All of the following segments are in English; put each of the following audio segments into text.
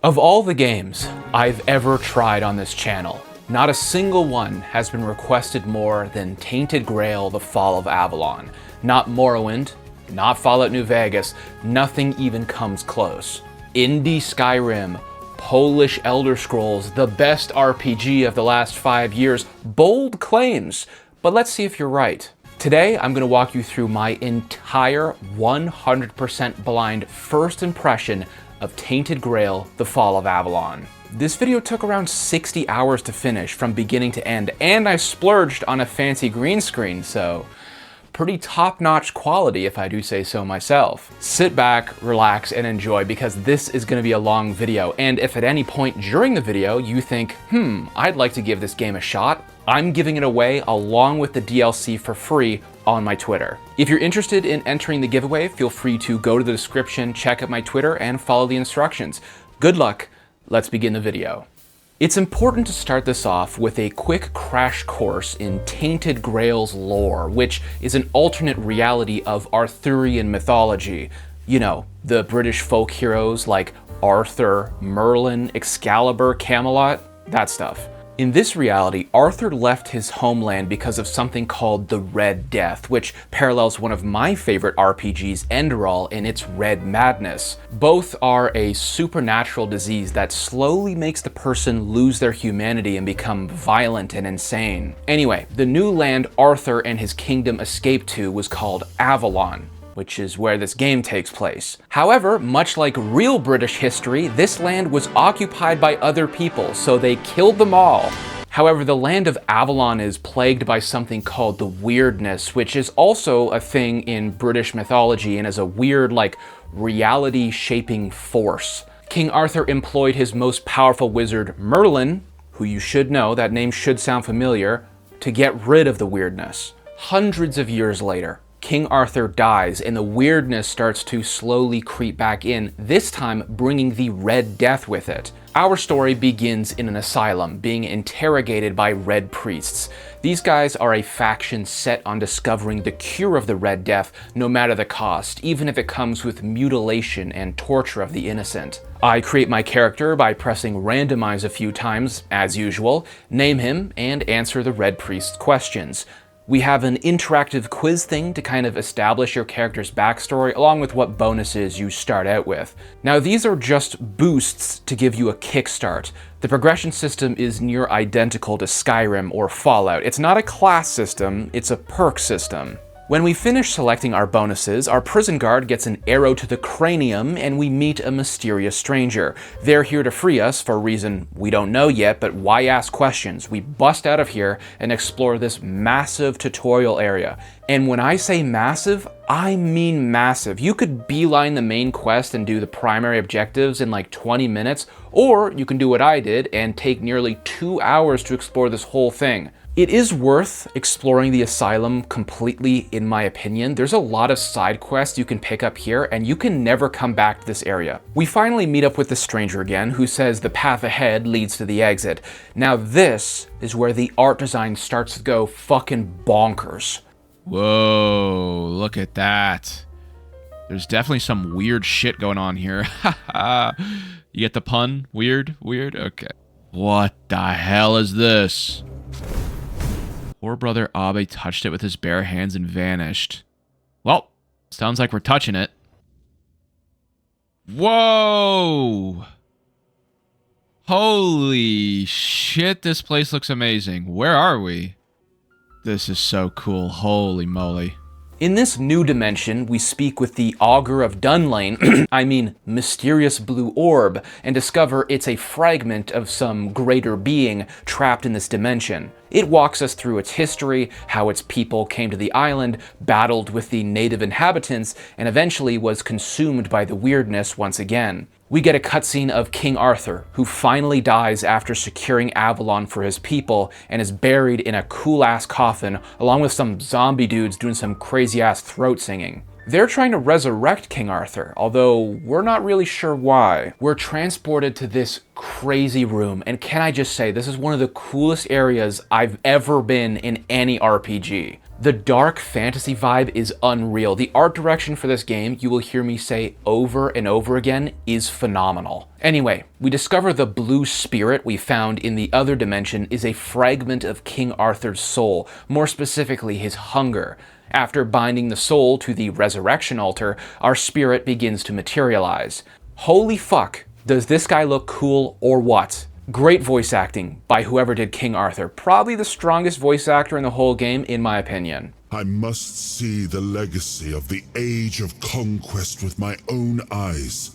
Of all the games I've ever tried on this channel, not a single one has been requested more than Tainted Grail, The Fall of Avalon. Not Morrowind, not Fallout New Vegas, nothing even comes close. Indie Skyrim, Polish Elder Scrolls, the best RPG of the last 5 years, bold claims, but let's see if you're right. Today, I'm going to walk you through my entire 100% blind first impression of Tainted Grail, The Fall of Avalon. This video took around 60 hours to finish from beginning to end, and I splurged on a fancy green screen, so pretty top-notch quality if I do say so myself. Sit back, relax, and enjoy because this is going to be a long video, and if at any point during the video you think, I'd like to give this game a shot, I'm giving it away along with the DLC for free on my Twitter. If you're interested in entering the giveaway, feel free to go to the description, check out my Twitter, and follow the instructions. Good luck, let's begin the video. It's important to start this off with a quick crash course in Tainted Grail's lore, which is an alternate reality of Arthurian mythology. You know, the British folk heroes like Arthur, Merlin, Excalibur, Camelot, that stuff. In this reality, Arthur left his homeland because of something called the Red Death, which parallels one of my favorite RPGs, Enderal, in its red madness. Both are a supernatural disease that slowly makes the person lose their humanity and become violent and insane. Anyway, the new land Arthur and his kingdom escaped to was called Avalon, which is where this game takes place. However, much like real British history, this land was occupied by other people, so they killed them all. However, the land of Avalon is plagued by something called the Weirdness, which is also a thing in British mythology and is a weird, reality-shaping force. King Arthur employed his most powerful wizard, Merlin, who you should know, that name should sound familiar, to get rid of the Weirdness. Hundreds of years later, King Arthur dies and the Weirdness starts to slowly creep back in, this time bringing the Red Death with it. Our story begins in an asylum, being interrogated by Red Priests. These guys are a faction set on discovering the cure of the Red Death, no matter the cost, even if it comes with mutilation and torture of the innocent. I create my character by pressing randomize a few times, as usual, name him, and answer the Red Priest's questions. We have an interactive quiz thing to kind of establish your character's backstory, along with what bonuses you start out with. Now, these are just boosts to give you a kickstart. The progression system is near identical to Skyrim or Fallout. It's not a class system, it's a perk system. When we finish selecting our bonuses, our prison guard gets an arrow to the cranium and we meet a mysterious stranger. They're here to free us for a reason we don't know yet, but why ask questions? We bust out of here and explore this massive tutorial area. And when I say massive, I mean massive. You could beeline the main quest and do the primary objectives in like 20 minutes, or you can do what I did and take nearly 2 hours to explore this whole thing. It is worth exploring the asylum completely, in my opinion. There's a lot of side quests you can pick up here, and you can never come back to this area. We finally meet up with the stranger again, who says the path ahead leads to the exit. Now this is where the art design starts to go fucking bonkers. Whoa, look at that. There's definitely some weird shit going on here. You get the pun? Weird? Okay. What the hell is this? Poor brother Abe touched it with his bare hands and vanished. Well, sounds like we're touching it. Whoa! Holy shit, this place looks amazing. Where are we? This is so cool. Holy moly. In this new dimension, we speak with the Augur of Dunlane, I mean mysterious blue orb, and discover it's a fragment of some greater being trapped in this dimension. It walks us through its history, how its people came to the island, battled with the native inhabitants, and eventually was consumed by the Weirdness once again. We get a cutscene of King Arthur, who finally dies after securing Avalon for his people and is buried in a cool-ass coffin, along with some zombie dudes doing some crazy-ass throat singing. They're trying to resurrect King Arthur, although we're not really sure why. We're transported to this crazy room, and can I just say, this is one of the coolest areas I've ever been in any RPG. The dark fantasy vibe is unreal. The art direction for this game, you will hear me say over and over again, is phenomenal. Anyway, we discover the blue spirit we found in the other dimension is a fragment of King Arthur's soul, more specifically his hunger. After binding the soul to the resurrection altar, our spirit begins to materialize. Holy fuck, does this guy look cool or what? Great voice acting by whoever did King Arthur. Probably the strongest voice actor in the whole game, in my opinion. I must see the legacy of the Age of Conquest with my own eyes.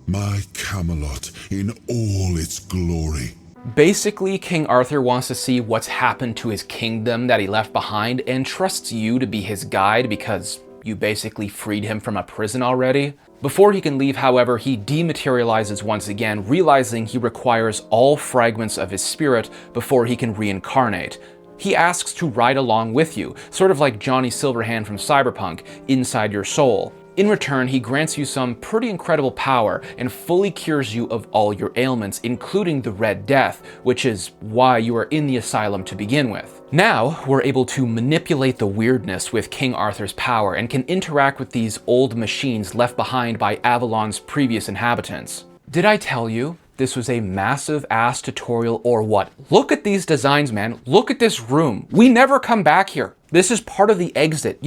My Camelot in all its glory. Basically, King Arthur wants to see what's happened to his kingdom that he left behind and trusts you to be his guide because you basically freed him from a prison already. Before he can leave, however, he dematerializes once again, realizing he requires all fragments of his spirit before he can reincarnate. He asks to ride along with you, sort of like Johnny Silverhand from Cyberpunk, inside your soul. In return, he grants you some pretty incredible power and fully cures you of all your ailments, including the Red Death, which is why you are in the asylum to begin with. Now, we're able to manipulate the weirdness with King Arthur's power and can interact with these old machines left behind by Avalon's previous inhabitants. Did I tell you this was a massive ass tutorial or what? Look at these designs, man. Look at this room. We never come back here. This is part of the exit.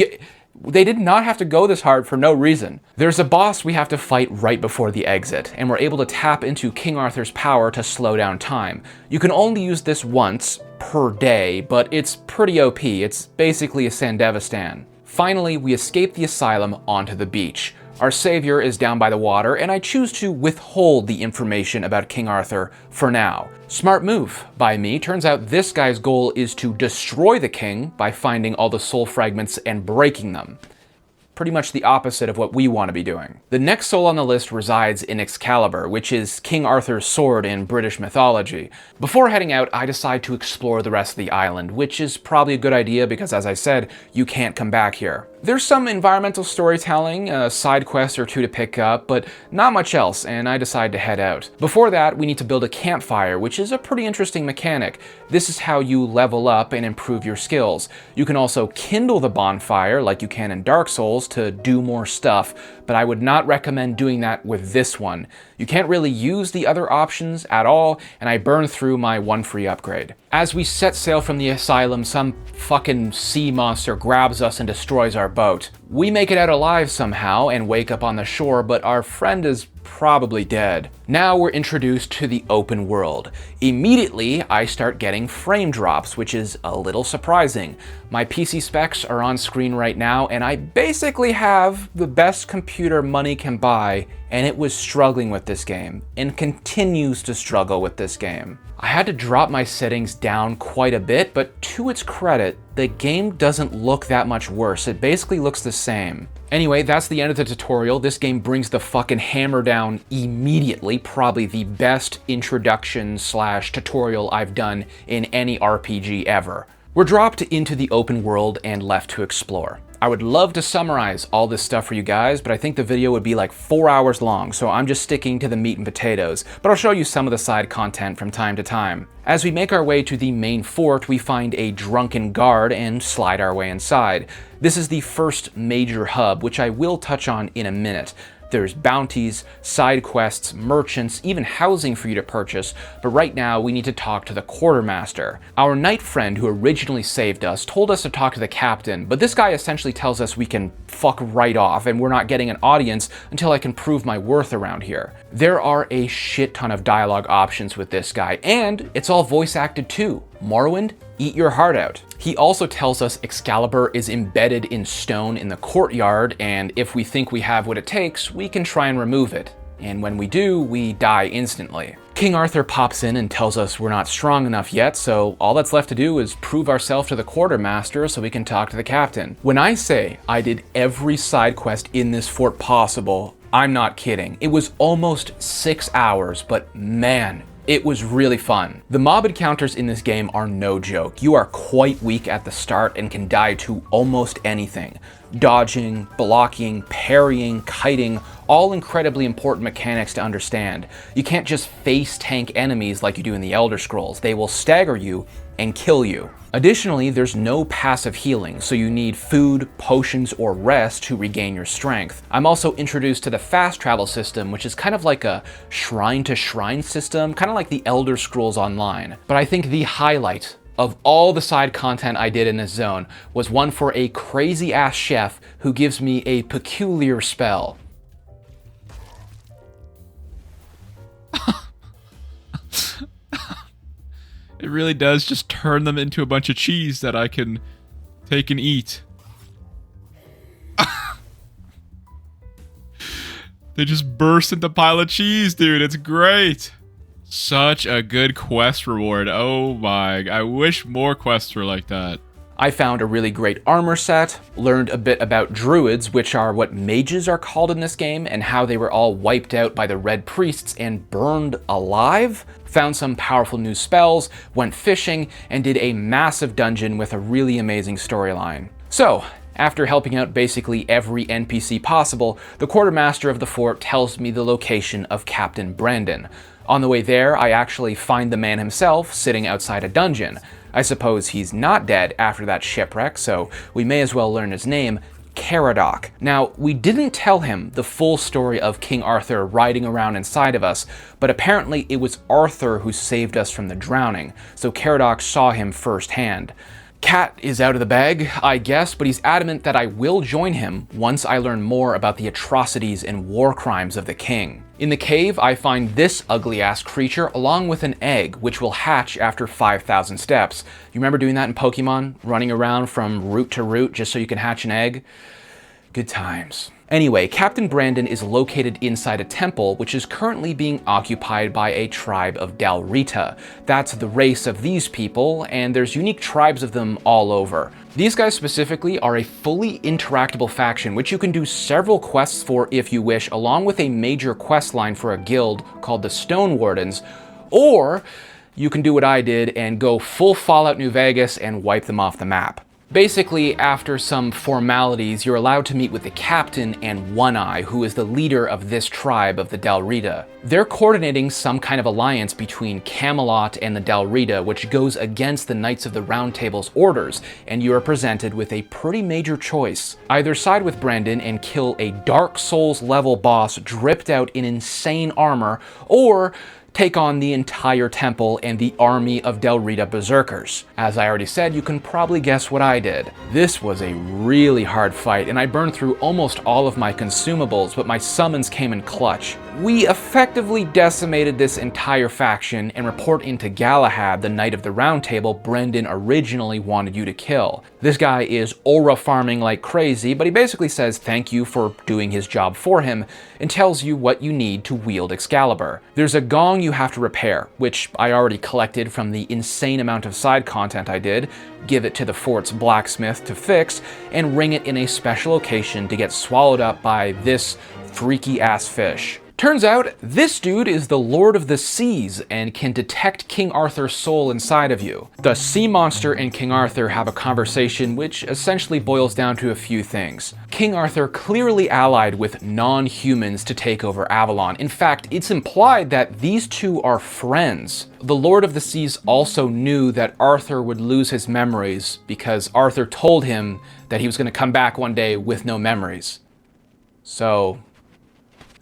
They did not have to go this hard for no reason. There's a boss we have to fight right before the exit, and we're able to tap into King Arthur's power to slow down time. You can only use this once per day, but it's pretty OP. It's basically a Sandevistan. Finally, we escape the asylum onto the beach. Our savior is down by the water, and I choose to withhold the information about King Arthur for now. Smart move by me. Turns out this guy's goal is to destroy the king by finding all the soul fragments and breaking them. Pretty much the opposite of what we want to be doing. The next soul on the list resides in Excalibur, which is King Arthur's sword in British mythology. Before heading out, I decide to explore the rest of the island, which is probably a good idea because, as I said, you can't come back here. There's some environmental storytelling, a side quest or two to pick up, but not much else, and I decide to head out. Before that, we need to build a campfire, which is a pretty interesting mechanic. This is how you level up and improve your skills. You can also kindle the bonfire, like you can in Dark Souls, to do more stuff, but I would not recommend doing that with this one. You can't really use the other options at all, and I burned through my one free upgrade. As we set sail from the asylum, some fucking sea monster grabs us and destroys our boat. We make it out alive somehow and wake up on the shore, but our friend is probably dead. Now we're introduced to the open world. Immediately, I start getting frame drops, which is a little surprising. My PC specs are on screen right now, and I basically have the best computer money can buy, and it was struggling with this game, and continues to struggle with this game. I had to drop my settings down quite a bit, but to its credit, the game doesn't look that much worse. It basically looks the same. Anyway, that's the end of the tutorial. This game brings the fucking hammer down immediately. Probably the best introduction / tutorial I've done in any RPG ever. We're dropped into the open world and left to explore. I would love to summarize all this stuff for you guys, but I think the video would be like 4 hours long, so I'm just sticking to the meat and potatoes, but I'll show you some of the side content from time to time. As we make our way to the main fort, we find a drunken guard and slide our way inside. This is the first major hub, which I will touch on in a minute. There's bounties, side quests, merchants, even housing for you to purchase, but right now we need to talk to the quartermaster. Our knight friend who originally saved us told us to talk to the captain, but this guy essentially tells us we can fuck right off and we're not getting an audience until I can prove my worth around here. There are a shit ton of dialogue options with this guy, and it's all voice acted too. Morrowind, eat your heart out. He also tells us Excalibur is embedded in stone in the courtyard, and if we think we have what it takes, we can try and remove it. And when we do, we die instantly. King Arthur pops in and tells us we're not strong enough yet, so all that's left to do is prove ourselves to the quartermaster so we can talk to the captain. When I say I did every side quest in this fort possible, I'm not kidding. It was almost 6 hours, but man, it was really fun. The mob encounters in this game are no joke. You are quite weak at the start and can die to almost anything. Dodging, blocking, parrying, kiting, all incredibly important mechanics to understand. You can't just face tank enemies like you do in the Elder Scrolls. They will stagger you and kill you. Additionally, there's no passive healing, so you need food, potions, or rest to regain your strength. I'm also introduced to the fast travel system, which is kind of like a shrine to shrine system, kind of like the Elder Scrolls Online. But I think the highlight of all the side content I did in this zone was one for a crazy ass chef who gives me a peculiar spell. It really does just turn them into a bunch of cheese that I can take and eat. They just burst into pile of cheese, dude. It's great. Such a good quest reward. Oh my, I wish more quests were like that. I found a really great armor set, learned a bit about druids, which are what mages are called in this game, and how they were all wiped out by the red priests and burned alive, found some powerful new spells, went fishing, and did a massive dungeon with a really amazing storyline. So, after helping out basically every NPC possible, the quartermaster of the fort tells me the location of Captain Brandon. On the way there, I actually find the man himself sitting outside a dungeon. I suppose he's not dead after that shipwreck, so we may as well learn his name, Caradoc. Now, we didn't tell him the full story of King Arthur riding around inside of us, but apparently it was Arthur who saved us from the drowning, so Caradoc saw him firsthand. Cat is out of the bag, I guess, but he's adamant that I will join him once I learn more about the atrocities and war crimes of the king. In the cave, I find this ugly-ass creature along with an egg, which will hatch after 5,000 steps. You remember doing that in Pokemon? Running around from root to root just so you can hatch an egg? Good times. Anyway, Captain Brandon is located inside a temple, which is currently being occupied by a tribe of Dalrita. That's the race of these people, and there's unique tribes of them all over. These guys specifically are a fully interactable faction, which you can do several quests for if you wish, along with a major quest line for a guild called the Stone Wardens, or you can do what I did and go full Fallout New Vegas and wipe them off the map. Basically, after some formalities, you're allowed to meet with the captain and One Eye, who is the leader of this tribe of the Dalrita. They're coordinating some kind of alliance between Camelot and the Dalrita, which goes against the Knights of the Round Table's orders, and you are presented with a pretty major choice. Either side with Brandon and kill a Dark Souls level boss dripped out in insane armor, or take on the entire temple and the army of Dalrita berserkers. As I already said, you can probably guess what I did. This was a really hard fight, and I burned through almost all of my consumables, but my summons came in clutch. We effectively decimated this entire faction and report into Galahad, the Knight of the Round Table Brendan originally wanted you to kill. This guy is aura farming like crazy, but he basically says thank you for doing his job for him and tells you what you need to wield Excalibur. There's a gong you have to repair, which I already collected from the insane amount of side content I did, give it to the fort's blacksmith to fix, and ring it in a special location to get swallowed up by this freaky ass fish. Turns out, this dude is the Lord of the Seas and can detect King Arthur's soul inside of you. The sea monster and King Arthur have a conversation which essentially boils down to a few things. King Arthur clearly allied with non-humans to take over Avalon. In fact, it's implied that these two are friends. The Lord of the Seas also knew that Arthur would lose his memories because Arthur told him that he was going to come back one day with no memories. So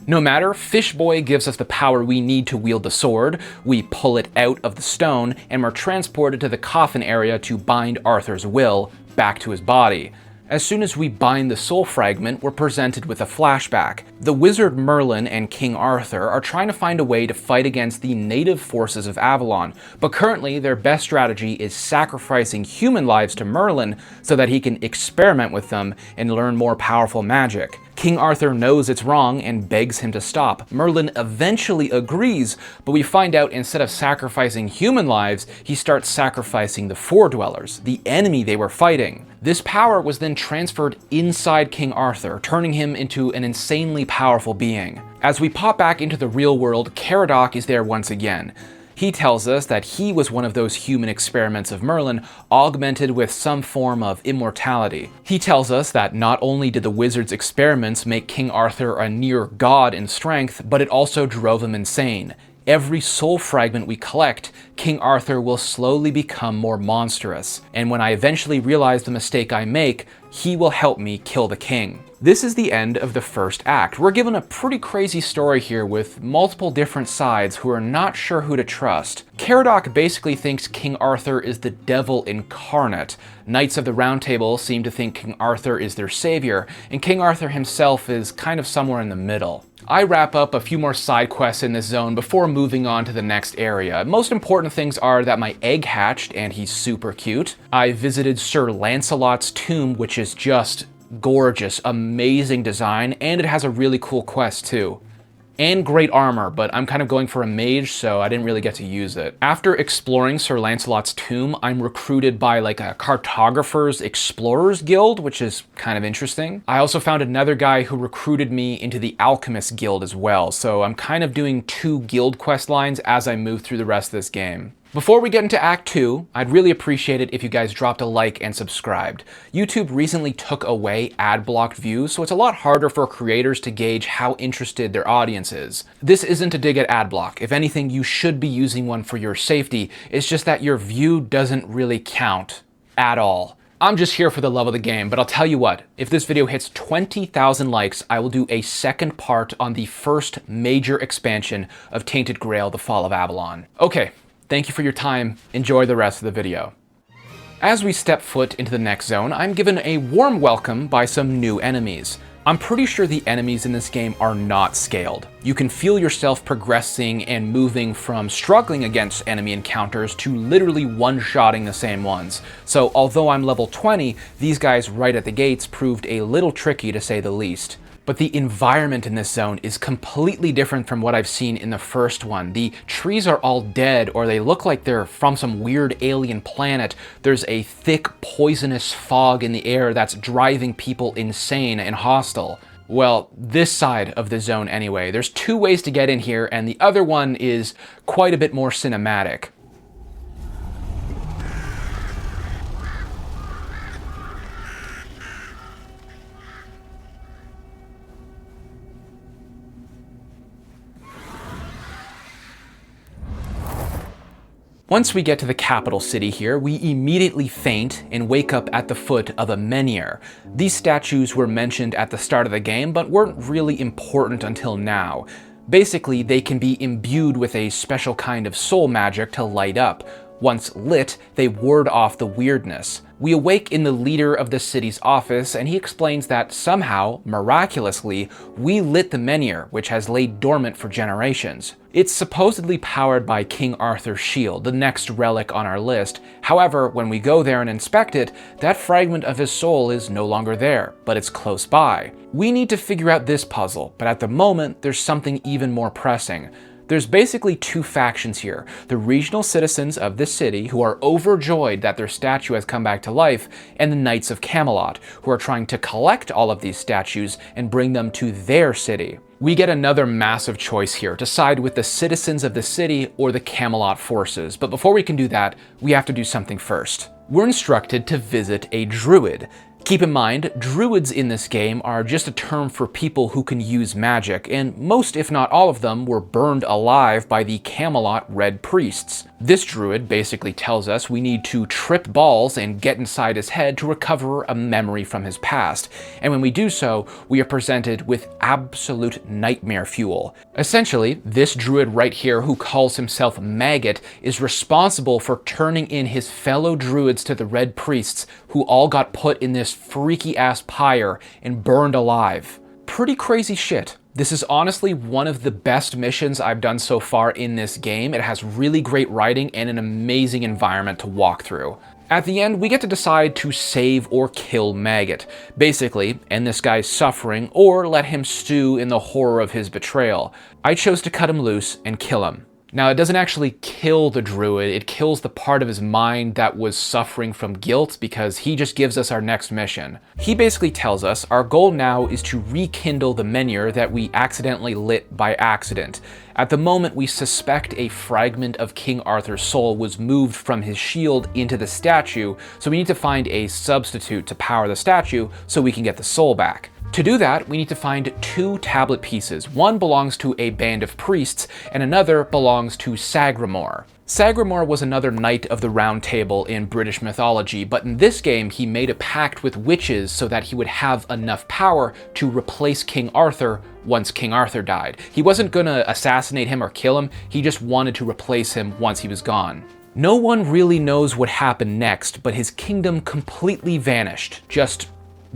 no matter, Fishboy gives us the power we need to wield the sword, we pull it out of the stone, and we're transported to the coffin area to bind Arthur's will back to his body. As soon as we bind the soul fragment, we're presented with a flashback. The wizard Merlin and King Arthur are trying to find a way to fight against the native forces of Avalon, but currently their best strategy is sacrificing human lives to Merlin so that he can experiment with them and learn more powerful magic. King Arthur knows it's wrong and begs him to stop. Merlin eventually agrees, but we find out instead of sacrificing human lives, he starts sacrificing the Four-Dwellers, the enemy they were fighting. This power was then transferred inside King Arthur, turning him into an insanely powerful being. As we pop back into the real world, Caradoc is there once again. He tells us that he was one of those human experiments of Merlin, augmented with some form of immortality. He tells us that not only did the wizard's experiments make King Arthur a near god in strength, but it also drove him insane. Every soul fragment we collect, King Arthur will slowly become more monstrous, and when I eventually realize the mistake I make, he will help me kill the king. This is the end of the first act. We're given a pretty crazy story here with multiple different sides who are not sure who to trust. Caradoc basically thinks King Arthur is the devil incarnate. Knights of the Round Table seem to think King Arthur is their savior, and King Arthur himself is kind of somewhere in the middle. I wrap up a few more side quests in this zone before moving on to the next area. Most important things are that my egg hatched and he's super cute. I visited Sir Lancelot's tomb, which is just gorgeous, amazing design, and it has a really cool quest too. And great armor, but I'm kind of going for a mage, so I didn't really get to use it. After exploring Sir Lancelot's tomb, I'm recruited by like a cartographer's explorers guild, which is kind of interesting. I also found another guy who recruited me into the alchemist guild as well, so I'm kind of doing 2 guild quest lines as I move through the rest of this game. Before we get into Act 2, I'd really appreciate it if you guys dropped a like and subscribed. YouTube recently took away ad-blocked views, so it's a lot harder for creators to gauge how interested their audience is. This isn't a dig at adblock. If anything, you should be using one for your safety. It's just that your view doesn't really count at all. I'm just here for the love of the game, but I'll tell you what, if this video hits 20,000 likes, I will do a second part on the first major expansion of Tainted Grail, the Fall of Avalon. Okay. Thank you for your time. Enjoy the rest of the video. As we step foot into the next zone, I'm given a warm welcome by some new enemies. I'm pretty sure the enemies in this game are not scaled. You can feel yourself progressing and moving from struggling against enemy encounters to literally one-shotting the same ones. So although I'm level 20, these guys right at the gates proved a little tricky to say the least. But the environment in this zone is completely different from what I've seen in the first one. The trees are all dead, or they look like they're from some weird alien planet. There's a thick, poisonous fog in the air that's driving people insane and hostile. Well, this side of the zone anyway. There's 2 ways to get in here, and the other one is quite a bit more cinematic. Once we get to the capital city here, we immediately faint and wake up at the foot of a menhir. These statues were mentioned at the start of the game, but weren't really important until now. Basically, they can be imbued with a special kind of soul magic to light up. Once lit, they ward off the weirdness. We awake in the leader of the city's office, and he explains that somehow, miraculously, we lit the menhir, which has laid dormant for generations. It's supposedly powered by King Arthur's shield, the next relic on our list. However, when we go there and inspect it, that fragment of his soul is no longer there, but it's close by. We need to figure out this puzzle, but at the moment, there's something even more pressing. There's basically 2 factions here. The regional citizens of this city, who are overjoyed that their statue has come back to life, and the Knights of Camelot, who are trying to collect all of these statues and bring them to their city. We get another massive choice here to side with the citizens of the city or the Camelot forces, but before we can do that, we have to do something first. We're instructed to visit a druid. Keep in mind, druids in this game are just a term for people who can use magic, and most if not all of them were burned alive by the Camelot Red Priests. This druid basically tells us we need to trip balls and get inside his head to recover a memory from his past, and when we do so, we are presented with absolute nightmare fuel. Essentially, this druid right here, who calls himself Maggot, is responsible for turning in his fellow druids to the Red Priests, who all got put in this freaky-ass pyre and burned alive. Pretty crazy shit. This is honestly one of the best missions I've done so far in this game. It has really great writing and an amazing environment to walk through. At the end, we get to decide to save or kill Maggot. Basically, end this guy's suffering or let him stew in the horror of his betrayal. I chose to cut him loose and kill him. Now, it doesn't actually kill the druid, it kills the part of his mind that was suffering from guilt because he just gives us our next mission. He basically tells us our goal now is to rekindle the menhir that we accidentally lit by accident. At the moment, we suspect a fragment of King Arthur's soul was moved from his shield into the statue, so we need to find a substitute to power the statue so we can get the soul back. To do that, we need to find 2 tablet pieces. One belongs to a band of priests, and another belongs to Sagramore. Sagramore was another knight of the Round Table in British mythology, but in this game he made a pact with witches so that he would have enough power to replace King Arthur once King Arthur died. He wasn't gonna assassinate him or kill him, he just wanted to replace him once he was gone. No one really knows what happened next, but his kingdom completely vanished, just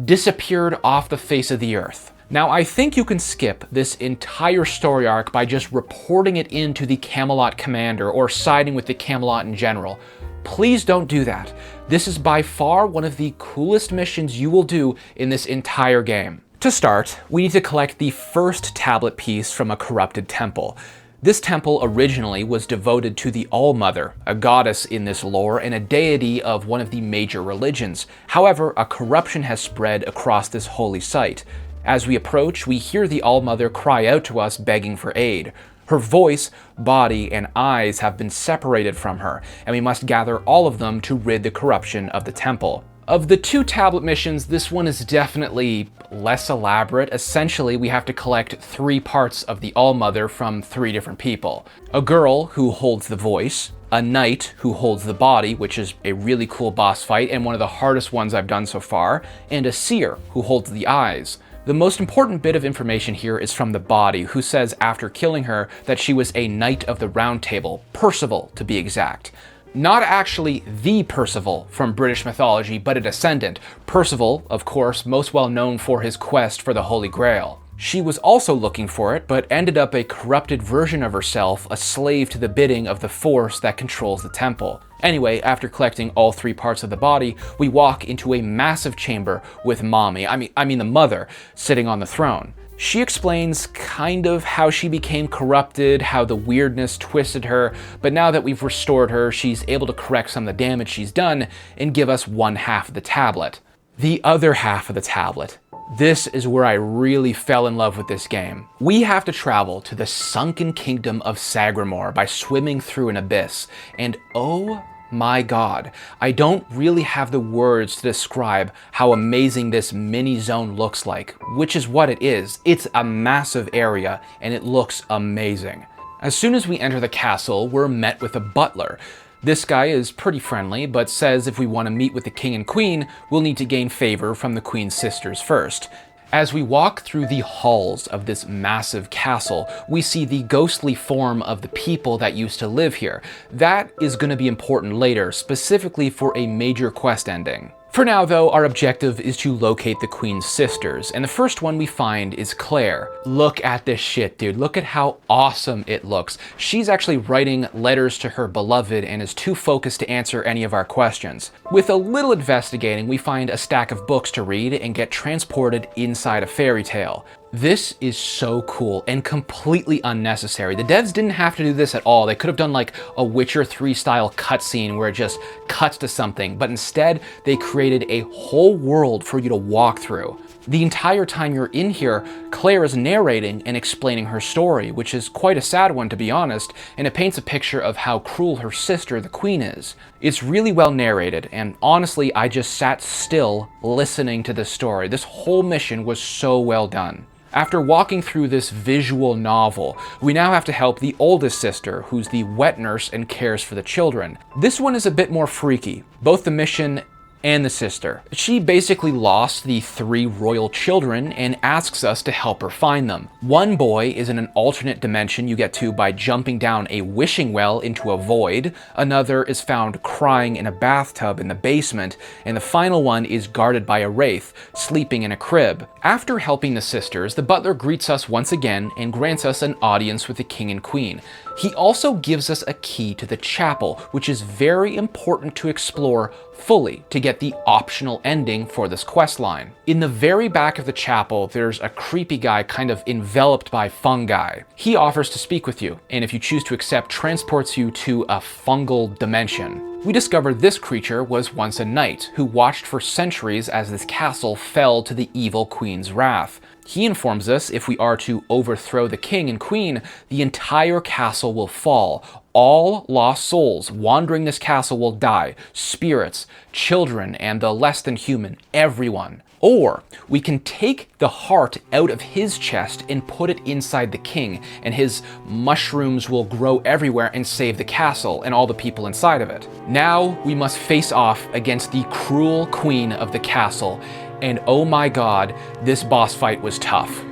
disappeared off the face of the earth. Now, I think you can skip this entire story arc by just reporting it into the Camelot commander or siding with the Camelot in general. Please don't do that. This is by far one of the coolest missions you will do in this entire game. To start, we need to collect the first tablet piece from a corrupted temple. This temple originally was devoted to the All-Mother, a goddess in this lore and a deity of one of the major religions. However, a corruption has spread across this holy site. As we approach, we hear the All-Mother cry out to us begging for aid. Her voice, body, and eyes have been separated from her, and we must gather all of them to rid the corruption of the temple. Of the 2 tablet missions, this one is definitely less elaborate. Essentially, we have to collect 3 parts of the All-Mother from 3 different people. A girl who holds the voice, a knight who holds the body, which is a really cool boss fight and one of the hardest ones I've done so far, and a seer who holds the eyes. The most important bit of information here is from the body, who says after killing her that she was a knight of the Round Table, Percival to be exact. Not actually the Percival from British mythology, but a descendant. Percival, of course, most well known for his quest for the Holy Grail. She was also looking for it, but ended up a corrupted version of herself, a slave to the bidding of the force that controls the temple. Anyway, after collecting all 3 parts of the body, we walk into a massive chamber with Mommy, I mean the mother, sitting on the throne. She explains kind of how she became corrupted, how the weirdness twisted her, but now that we've restored her, she's able to correct some of the damage she's done and give us 1/2 of the tablet. The other half of the tablet. This is where I really fell in love with this game. We have to travel to the sunken kingdom of Sagramore by swimming through an abyss, and oh my god, I don't really have the words to describe how amazing this mini zone looks like, which is what it is. It's a massive area and it looks amazing. As soon as we enter the castle, we're met with a butler. This guy is pretty friendly, but says if we want to meet with the king and queen, we'll need to gain favor from the queen's sisters first. As we walk through the halls of this massive castle, we see the ghostly form of the people that used to live here. That is going to be important later, specifically for a major quest ending. For now though, our objective is to locate the queen's sisters, and the first one we find is Claire. Look at this shit, dude. Look at how awesome it looks. She's actually writing letters to her beloved and is too focused to answer any of our questions. With a little investigating, we find a stack of books to read and get transported inside a fairy tale. This is so cool and completely unnecessary. The devs didn't have to do this at all. They could have done like a Witcher 3 style cutscene where it just cuts to something, but instead they created a whole world for you to walk through. The entire time you're in here, Claire is narrating and explaining her story, which is quite a sad one to be honest, and it paints a picture of how cruel her sister, the queen, is. It's really well narrated, and honestly, I just sat still listening to this story. This whole mission was so well done. After walking through this visual novel, we now have to help the oldest sister, who's the wet nurse and cares for the children. This one is a bit more freaky, both the mission and the sister. She basically lost the 3 royal children and asks us to help her find them. One boy is in an alternate dimension you get to by jumping down a wishing well into a void, another is found crying in a bathtub in the basement, and the final one is guarded by a wraith, sleeping in a crib. After helping the sisters, the butler greets us once again and grants us an audience with the king and queen. He also gives us a key to the chapel, which is very important to explore fully to get get the optional ending for this questline. In the very back of the chapel, there's a creepy guy kind of enveloped by fungi. He offers to speak with you, and if you choose to accept, transports you to a fungal dimension. We discovered this creature was once a knight who watched for centuries as this castle fell to the evil queen's wrath. He informs us if we are to overthrow the king and queen, the entire castle will fall. All lost souls wandering this castle will die. Spirits, children, and the less than human, everyone. Or we can take the heart out of his chest and put it inside the king, and his mushrooms will grow everywhere and save the castle and all the people inside of it. Now we must face off against the cruel queen of the castle, and oh my god, this boss fight was tough.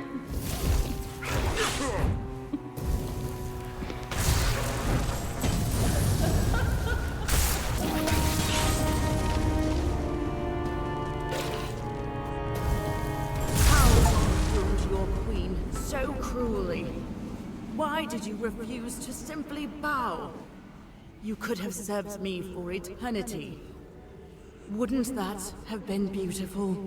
Why did you refuse to simply bow? You could have served me for eternity. Wouldn't that have been beautiful?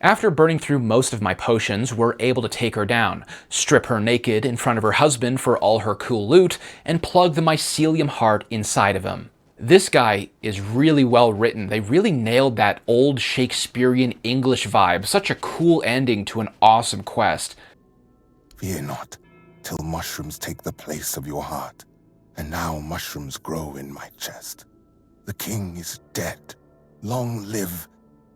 After burning through most of my potions, we're able to take her down, strip her naked in front of her husband for all her cool loot, and plug the mycelium heart inside of him. This guy is really well written. They really nailed that old Shakespearean English vibe. Such a cool ending to an awesome quest. Fear not, till mushrooms take the place of your heart. And now mushrooms grow in my chest. The king is dead. Long live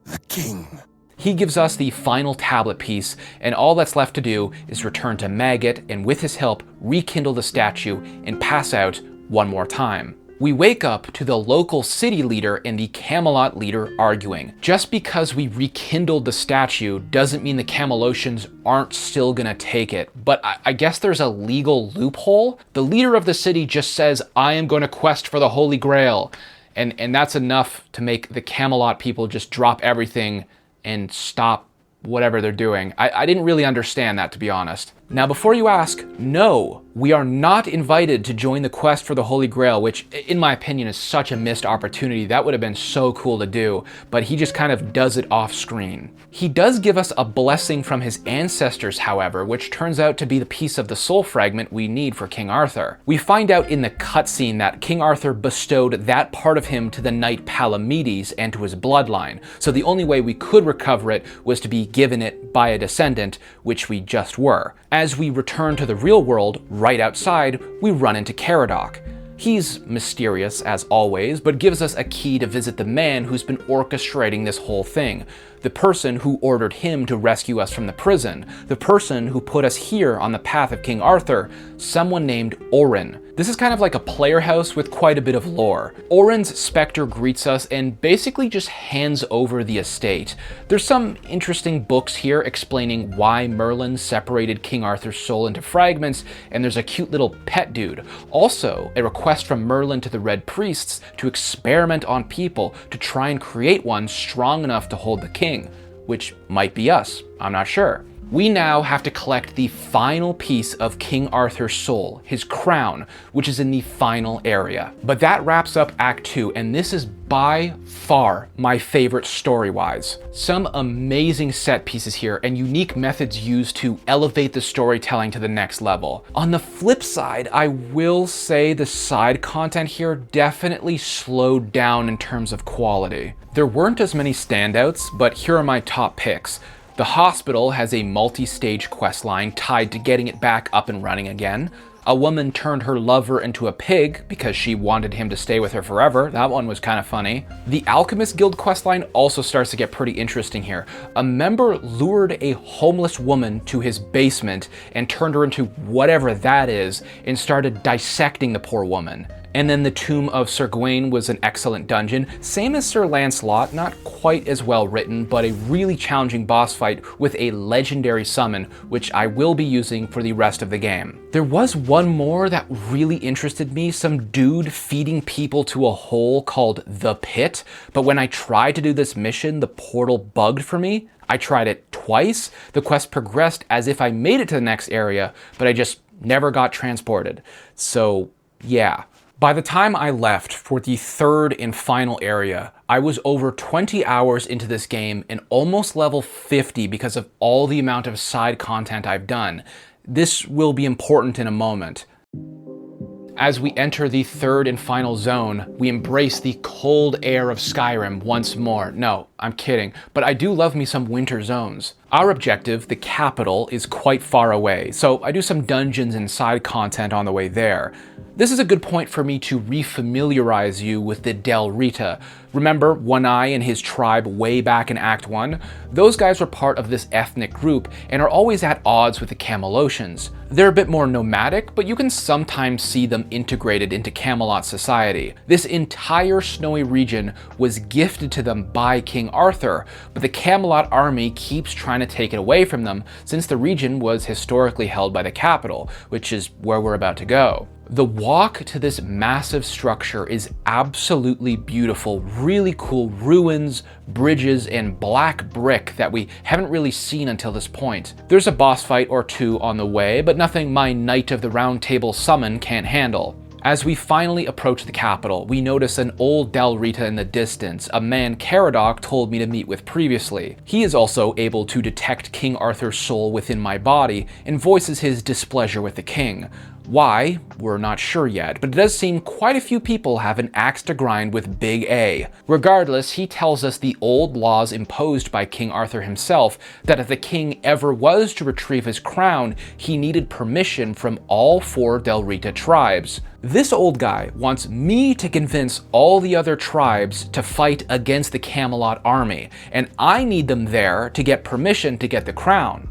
the king. He gives us the final tablet piece, and all that's left to do is return to Maggot and with his help rekindle the statue and pass out one more time. We wake up to the local city leader and the Camelot leader arguing. Just because we rekindled the statue doesn't mean the Camelocians aren't still gonna take it, but I guess there's a legal loophole. The leader of the city just says, I am gonna quest for the Holy Grail, and that's enough to make the Camelot people just drop everything and stop whatever they're doing. I didn't really understand that, to be honest. Now, before you ask, no, we are not invited to join the quest for the Holy Grail, which in my opinion is such a missed opportunity. That would have been so cool to do, but he just kind of does it off screen. He does give us a blessing from his ancestors, however, which turns out to be the piece of the soul fragment we need for King Arthur. We find out in the cutscene that King Arthur bestowed that part of him to the knight Palamedes and to his bloodline, so the only way we could recover it was to be given it by a descendant, which we just were. As we return to the real world, right outside, we run into Caradoc. He's mysterious as always, but gives us a key to visit the man who's been orchestrating this whole thing. The person who ordered him to rescue us from the prison. The person who put us here on the path of King Arthur, someone named Orin. This is kind of like a player house with quite a bit of lore. Orin's specter greets us and basically just hands over the estate. There's some interesting books here explaining why Merlin separated King Arthur's soul into fragments, and there's a cute little pet dude. Also, a request from Merlin to the Red Priests to experiment on people to try and create one strong enough to hold the king, which might be us, I'm not sure. We now have to collect the final piece of King Arthur's soul, his crown, which is in the final area. But that wraps up Act 2, and this is by far my favorite story-wise. Some amazing set pieces here and unique methods used to elevate the storytelling to the next level. On the flip side, I will say the side content here definitely slowed down in terms of quality. There weren't as many standouts, but here are my top picks. The hospital has a multi-stage questline tied to getting it back up and running again. A woman turned her lover into a pig because she wanted him to stay with her forever. That one was kind of funny. The Alchemist Guild questline also starts to get pretty interesting here. A member lured a homeless woman to his basement and turned her into whatever that is and started dissecting the poor woman. And then the Tomb of Sir Gawain was an excellent dungeon. Same as Sir Lancelot, not quite as well written, but a really challenging boss fight with a legendary summon, which I will be using for the rest of the game. There was one more that really interested me, some dude feeding people to a hole called The Pit, but when I tried to do this mission, the portal bugged for me. I tried it twice. The quest progressed as if I made it to the next area, but I just never got transported. So yeah. By the time I left for the third and final area, I was over 20 hours into this game and almost level 50 because of all the amount of side content I've done. This will be important in a moment. As we enter the third and final zone, we embrace the cold air of Skyrim once more. No, I'm kidding, but I do love me some winter zones. Our objective, the capital, is quite far away, so I do some dungeons and side content on the way there. This is a good point for me to refamiliarize you with the Del Rita. Remember One Eye and his tribe way back in Act 1? Those guys were part of this ethnic group and are always at odds with the Camelosians. They're a bit more nomadic, but you can sometimes see them integrated into Camelot society. This entire snowy region was gifted to them by King Arthur, but the Camelot army keeps trying to take it away from them since the region was historically held by the capital, which is where we're about to go. The walk to this massive structure is absolutely beautiful, really cool ruins, bridges, and black brick that we haven't really seen until this point. There's a boss fight or two on the way, but nothing my Knight of the Round Table summon can't handle. As we finally approach the capital, we notice an old Del Rita in the distance, a man Caradoc told me to meet with previously. He is also able to detect King Arthur's soul within my body and voices his displeasure with the king. Why? We're not sure yet, but it does seem quite a few people have an axe to grind with Big A. Regardless, he tells us the old laws imposed by King Arthur himself, that if the king ever was to retrieve his crown, he needed permission from all 4 Del Rita tribes. This old guy wants me to convince all the other tribes to fight against the Camelot army, and I need them there to get permission to get the crown.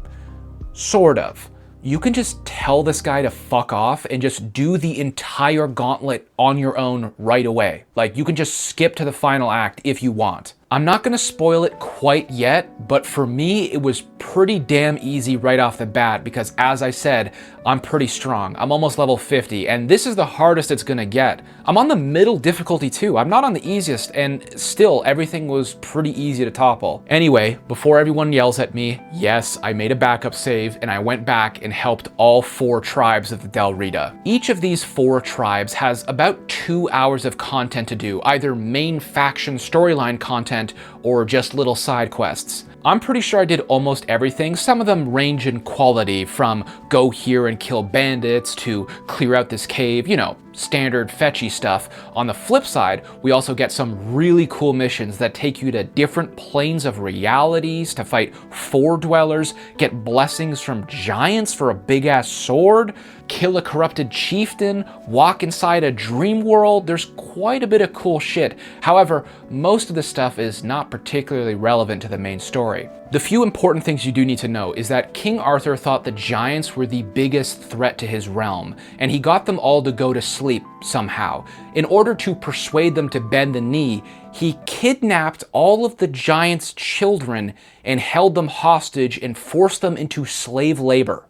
Sort of. You can just tell this guy to fuck off and just do the entire gauntlet on your own right away. Like, you can just skip to the final act if you want. I'm not gonna spoil it quite yet, but for me, it was pretty damn easy right off the bat because, as I said, I'm pretty strong. I'm almost level 50, and this is the hardest it's gonna get. I'm on the middle difficulty too. I'm not on the easiest, and still, everything was pretty easy to topple. Anyway, before everyone yells at me, yes, I made a backup save, and I went back and helped all 4 tribes of the Del Rita. Each of these 4 tribes has about 2 hours of content to do, either main faction storyline content or just little side quests. I'm pretty sure I did almost everything. Some of them range in quality, from go here and kill bandits to clear out this cave, you know, standard fetchy stuff. On the flip side, we also get some really cool missions that take you to different planes of realities to fight 4 dwellers, get blessings from giants for a big-ass sword, kill a corrupted chieftain, walk inside a dream world. There's quite a bit of cool shit. However, most of the stuff is not particularly relevant to the main story. The few important things you do need to know is that King Arthur thought the giants were the biggest threat to his realm, and he got them all to go to sleep somehow. In order to persuade them to bend the knee, he kidnapped all of the giants' children and held them hostage and forced them into slave labor.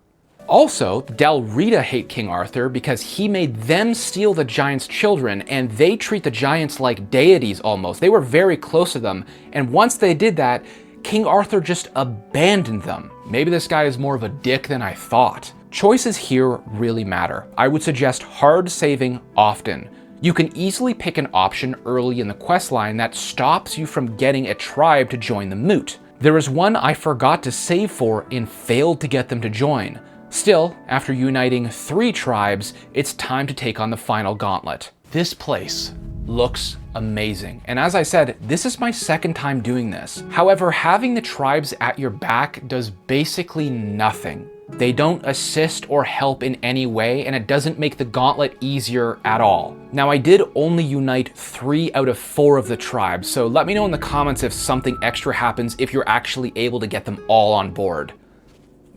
Also, Del Rita hate King Arthur because he made them steal the giants' children, and they treat the giants like deities almost. They were very close to them, and once they did that, King Arthur just abandoned them. Maybe this guy is more of a dick than I thought. Choices here really matter. I would suggest hard saving often. You can easily pick an option early in the questline that stops you from getting a tribe to join the moot. There is one I forgot to save for and failed to get them to join. Still, after uniting 3 tribes, it's time to take on the final gauntlet. This place looks amazing, and as I said, this is my second time doing this. However, having the tribes at your back does basically nothing. They don't assist or help in any way, and it doesn't make the gauntlet easier at all. Now, I did only unite 3 out of 4 of the tribes, so let me know in the comments if something extra happens if you're actually able to get them all on board.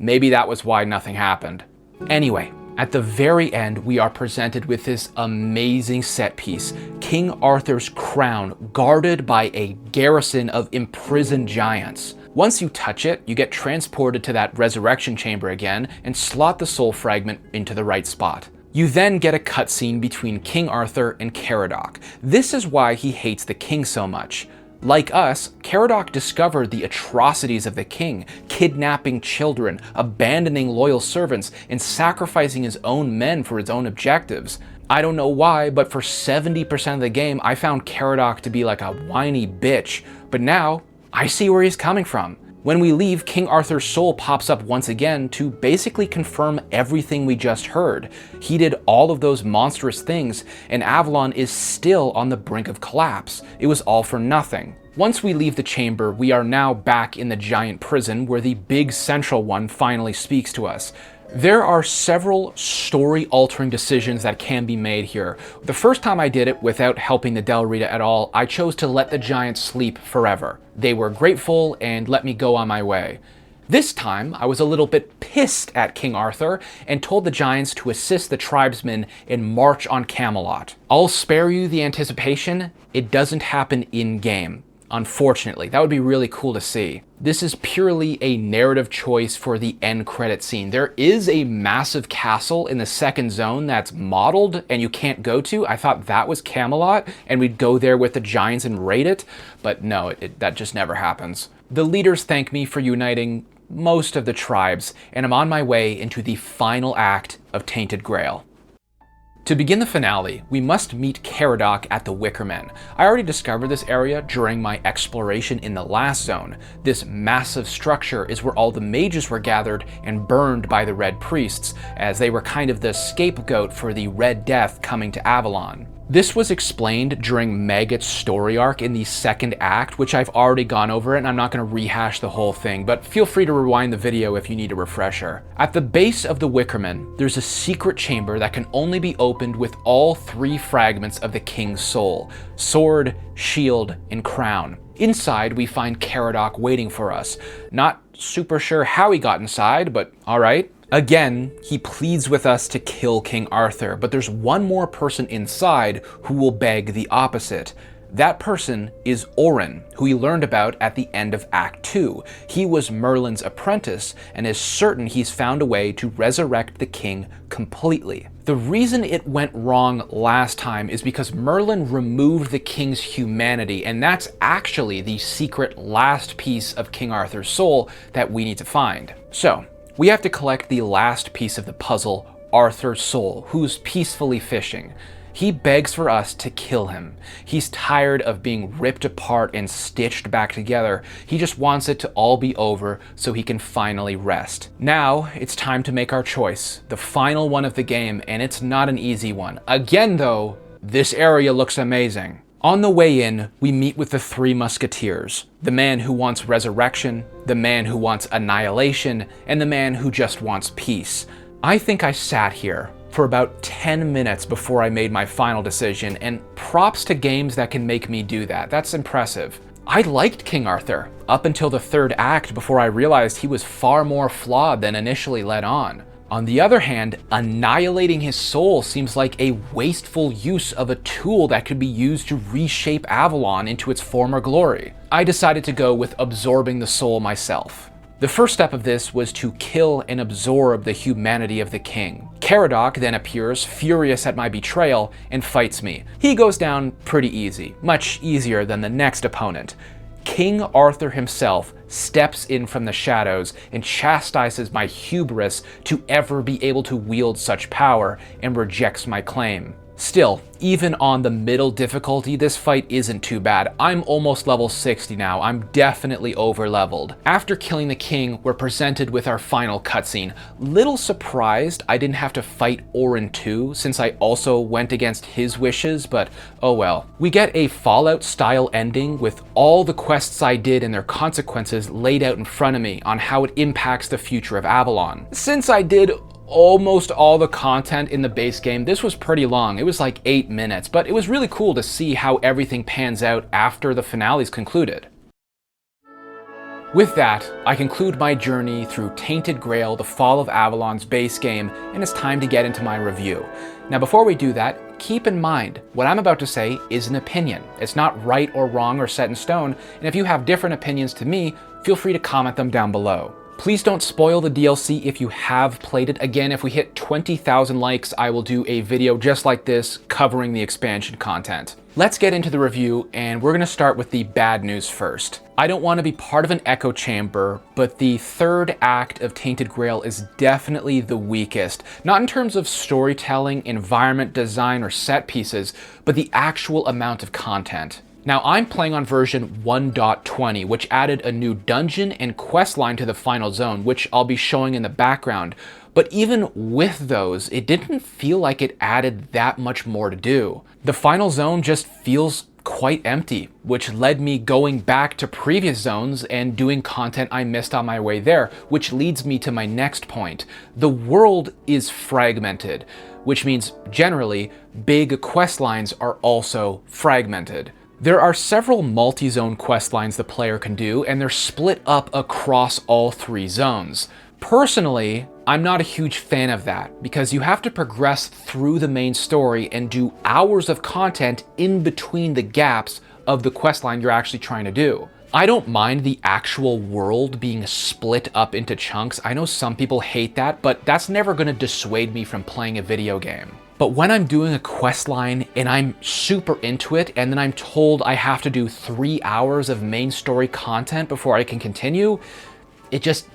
Maybe that was why nothing happened. Anyway, at the very end, we are presented with this amazing set piece, King Arthur's crown, guarded by a garrison of imprisoned giants. Once you touch it, you get transported to that resurrection chamber again and slot the soul fragment into the right spot. You then get a cutscene between King Arthur and Caradoc. This is why he hates the king so much. Like us, Caradoc discovered the atrocities of the king, kidnapping children, abandoning loyal servants, and sacrificing his own men for his own objectives. I don't know why, but for 70% of the game, I found Caradoc to be like a whiny bitch, but now I see where he's coming from. When we leave, King Arthur's soul pops up once again to basically confirm everything we just heard. He did all of those monstrous things, and Avalon is still on the brink of collapse. It was all for nothing. Once we leave the chamber, we are now back in the giant prison where the big central one finally speaks to us. There are several story-altering decisions that can be made here. The first time I did it without helping the Del Rita at all, I chose to let the giants sleep forever. They were grateful and let me go on my way. This time, I was a little bit pissed at King Arthur and told the giants to assist the tribesmen and march on Camelot. I'll spare you the anticipation. It doesn't happen in-game. Unfortunately, that would be really cool to see. This is purely a narrative choice for the end credit scene. There is a massive castle in the second zone that's modeled and you can't go to. I thought that was Camelot and we'd go there with the giants and raid it, but no, that just never happens. The leaders thank me for uniting most of the tribes, and I'm on my way into the final act of Tainted Grail. To begin the finale, we must meet Caradoc at the Wickermen. I already discovered this area during my exploration in the last zone. This massive structure is where all the mages were gathered and burned by the Red Priests, as they were kind of the scapegoat for the Red Death coming to Avalon. This was explained during Maggot's story arc in the second act, which I've already gone over it and I'm not going to rehash the whole thing, but feel free to rewind the video if you need a refresher. At the base of the Wickermen, there's a secret chamber that can only be opened with all 3 fragments of the king's soul: sword, shield, and crown. Inside, we find Caradoc waiting for us. Not super sure how he got inside, but alright. Again, he pleads with us to kill King Arthur, but there's one more person inside who will beg the opposite. That person is Orin, who we learned about at the end of Act 2. He was Merlin's apprentice and is certain he's found a way to resurrect the king completely. The reason it went wrong last time is because Merlin removed the king's humanity, and that's actually the secret last piece of King Arthur's soul that we need to find. So, we have to collect the last piece of the puzzle, Arthur's soul, who's peacefully fishing. He begs for us to kill him. He's tired of being ripped apart and stitched back together. He just wants it to all be over so he can finally rest. Now, it's time to make our choice, the final one of the game, and it's not an easy one. Again though, this area looks amazing. On the way in, we meet with the 3 musketeers, the man who wants resurrection, the man who wants annihilation, and the man who just wants peace. I think I sat here for about 10 minutes before I made my final decision, and props to games that can make me do that. That's impressive. I liked King Arthur up until the 3rd act before I realized he was far more flawed than initially led on. On the other hand, annihilating his soul seems like a wasteful use of a tool that could be used to reshape Avalon into its former glory. I decided to go with absorbing the soul myself. The first step of this was to kill and absorb the humanity of the king. Caradoc then appears, furious at my betrayal, and fights me. He goes down pretty easy, much easier than the next opponent. King Arthur himself steps in from the shadows and chastises my hubris to ever be able to wield such power and rejects my claim. Still, even on the middle difficulty, this fight isn't too bad. I'm almost level 60 now. I'm definitely over-leveled. After killing the king, we're presented with our final cutscene. Little surprised I didn't have to fight Orin too, since I also went against his wishes, but oh well. We get a Fallout-style ending with all the quests I did and their consequences laid out in front of me on how it impacts the future of Avalon. Since I did almost all the content in the base game, this was pretty long. It was like 8 minutes, but it was really cool to see how everything pans out after the finale's concluded. With that, I conclude my journey through Tainted Grail, the Fall of Avalon's base game, and it's time to get into my review. Now before we do that, keep in mind, what I'm about to say is an opinion. It's not right or wrong or set in stone, and if you have different opinions to me, feel free to comment them down below. Please don't spoil the DLC if you have played it. Again, if we hit 20,000 likes, I will do a video just like this covering the expansion content. Let's get into the review, and we're going to start with the bad news first. I don't want to be part of an echo chamber, but the third act of Tainted Grail is definitely the weakest. Not in terms of storytelling, environment design, or set pieces, but the actual amount of content. Now, I'm playing on version 1.20, which added a new dungeon and quest line to the final zone, which I'll be showing in the background. But even with those, it didn't feel like it added that much more to do. The final zone just feels quite empty, which led me going back to previous zones and doing content I missed on my way there, which leads me to my next point. The world is fragmented, which means generally big quest lines are also fragmented. There are several multi-zone quest lines the player can do, and they're split up across all 3 zones. Personally, I'm not a huge fan of that, because you have to progress through the main story and do hours of content in between the gaps of the quest line you're actually trying to do. I don't mind the actual world being split up into chunks. I know some people hate that, but that's never going to dissuade me from playing a video game. But when I'm doing a quest line and I'm super into it, and then I'm told I have to do 3 hours of main story content before I can continue, it just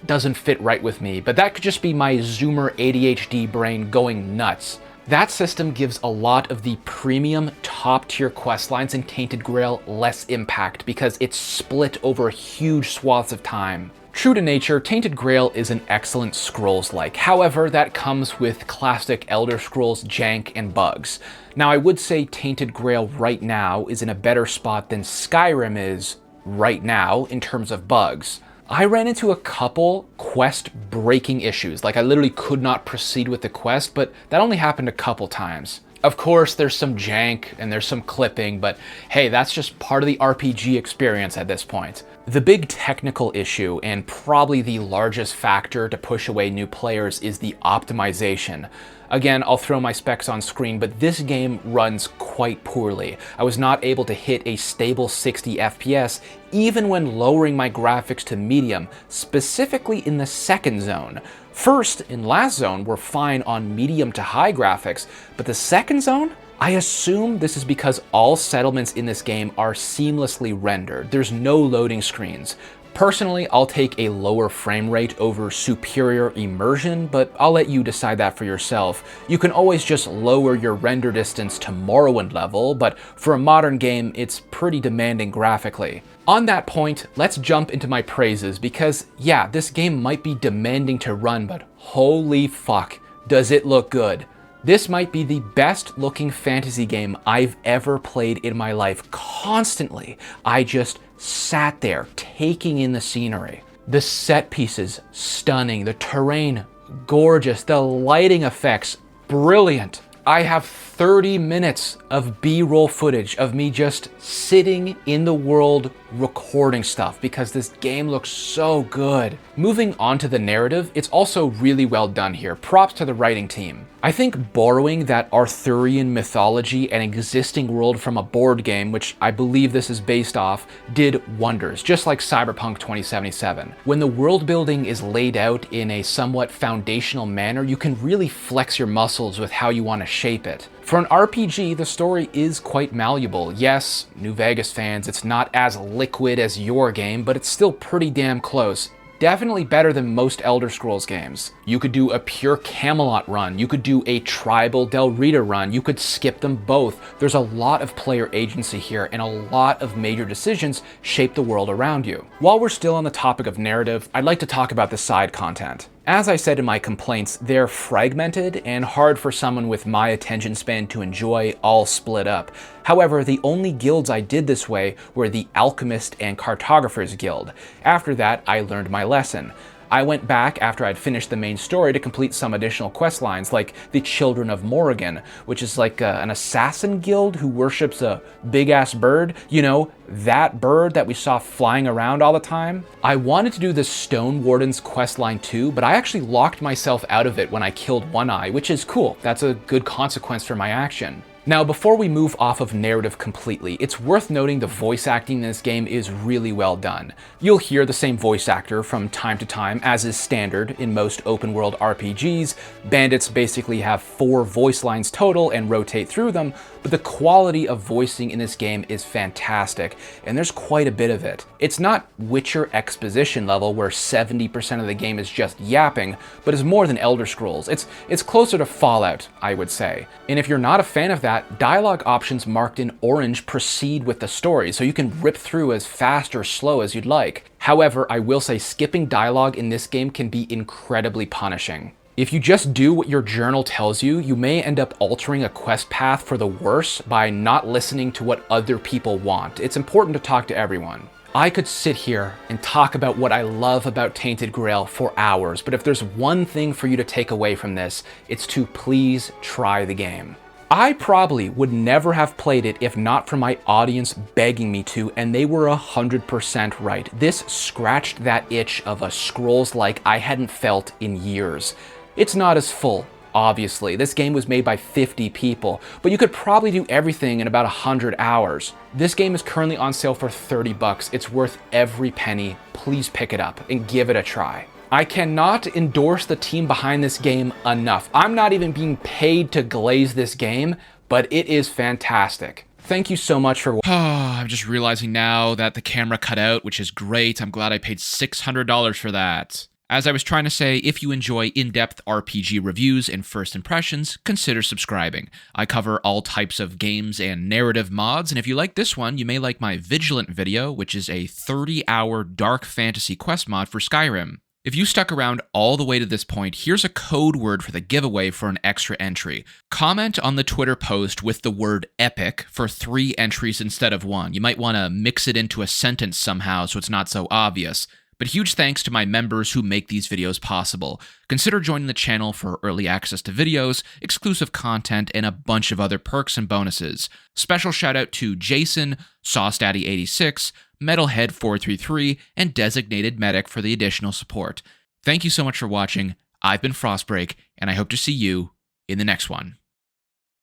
doesn't fit right with me. But that could just be my Zoomer ADHD brain going nuts. That system gives a lot of the premium top-tier quest lines in Tainted Grail less impact because it's split over huge swaths of time. True to nature, Tainted Grail is an excellent Scrolls-like. However, that comes with classic Elder Scrolls jank and bugs. Now, I would say Tainted Grail right now is in a better spot than Skyrim is right now in terms of bugs. I ran into a couple quest-breaking issues, like I literally could not proceed with the quest, but that only happened a couple times. Of course, there's some jank and there's some clipping, but hey, that's just part of the RPG experience at this point. The big technical issue, and probably the largest factor to push away new players, is the optimization. Again, I'll throw my specs on screen, but this game runs quite poorly. I was not able to hit a stable 60 FPS even when lowering my graphics to medium, specifically in the second zone. First and last zone were fine on medium to high graphics, but the second zone? I assume this is because all settlements in this game are seamlessly rendered. There's no loading screens. Personally, I'll take a lower frame rate over superior immersion, but I'll let you decide that for yourself. You can always just lower your render distance to Morrowind level, but for a modern game, it's pretty demanding graphically. On that point, let's jump into my praises, because yeah, this game might be demanding to run, but holy fuck, does it look good. This might be the best looking fantasy game I've ever played in my life. Constantly, I just sat there taking in the scenery. The set pieces, stunning. The terrain, gorgeous. The lighting effects, brilliant. I have 30 minutes of B-roll footage of me just sitting in the world recording stuff because this game looks so good. Moving on to the narrative, it's also really well done here. Props to the writing team. I think borrowing that Arthurian mythology and existing world from a board game, which I believe this is based off, did wonders, just like Cyberpunk 2077. When the world building is laid out in a somewhat foundational manner, you can really flex your muscles with how you want to shape it. For an RPG, the story is quite malleable. Yes, New Vegas fans, it's not as liquid as your game, but it's still pretty damn close. Definitely better than most Elder Scrolls games. You could do a pure Camelot run, you could do a tribal Del Rita run, you could skip them both. There's a lot of player agency here, and a lot of major decisions shape the world around you. While we're still on the topic of narrative, I'd like to talk about the side content. As I said in my complaints, they're fragmented and hard for someone with my attention span to enjoy, all split up. However, the only guilds I did this way were the Alchemist and Cartographer's Guild. After that, I learned my lesson. I went back after I'd finished the main story to complete some additional quest lines, like the Children of Morrigan, which is like an assassin guild who worships a big-ass bird. You know, that bird that we saw flying around all the time. I wanted to do the Stone Warden's questline too, but I actually locked myself out of it when I killed One Eye, which is cool. That's a good consequence for my action. Now, before we move off of narrative completely, it's worth noting the voice acting in this game is really well done. You'll hear the same voice actor from time to time, as is standard in most open world RPGs. Bandits basically have 4 voice lines total and rotate through them, but the quality of voicing in this game is fantastic, and there's quite a bit of it. It's not Witcher exposition level where 70% of the game is just yapping, but is more than Elder Scrolls. It's closer to Fallout, I would say. And if you're not a fan of that, dialogue options marked in orange proceed with the story, so you can rip through as fast or slow as you'd like. However, I will say skipping dialogue in this game can be incredibly punishing. If you just do what your journal tells you, you may end up altering a quest path for the worse by not listening to what other people want. It's important to talk to everyone. I could sit here and talk about what I love about Tainted Grail for hours, but if there's one thing for you to take away from this, it's to please try the game. I probably would never have played it if not for my audience begging me to, and they were 100% right. This scratched that itch of a Scrolls-like I hadn't felt in years. It's not as full, obviously. This game was made by 50 people, but you could probably do everything in about 100 hours. This game is currently on sale for $30. It's worth every penny. Please pick it up and give it a try. I cannot endorse the team behind this game enough. I'm not even being paid to glaze this game, but it is fantastic. Thank you so much for watching. I'm just realizing now that the camera cut out, which is great. I'm glad I paid $600 for that. As I was trying to say, if you enjoy in-depth RPG reviews and first impressions, consider subscribing. I cover all types of games and narrative mods, and if you like this one, you may like my Vigilant video, which is a 30-hour dark fantasy quest mod for Skyrim. If you stuck around all the way to this point, here's a code word for the giveaway for an extra entry. Comment on the Twitter post with the word epic for 3 entries instead of 1. You might want to mix it into a sentence somehow so it's not so obvious. But huge thanks to my members who make these videos possible. Consider joining the channel for early access to videos, exclusive content, and a bunch of other perks and bonuses. Special shout out to Jason, SauceDaddy86, Metalhead433, and Designated Medic for the additional support. Thank you so much for watching. I've been Frostbreak, and I hope to see you in the next one.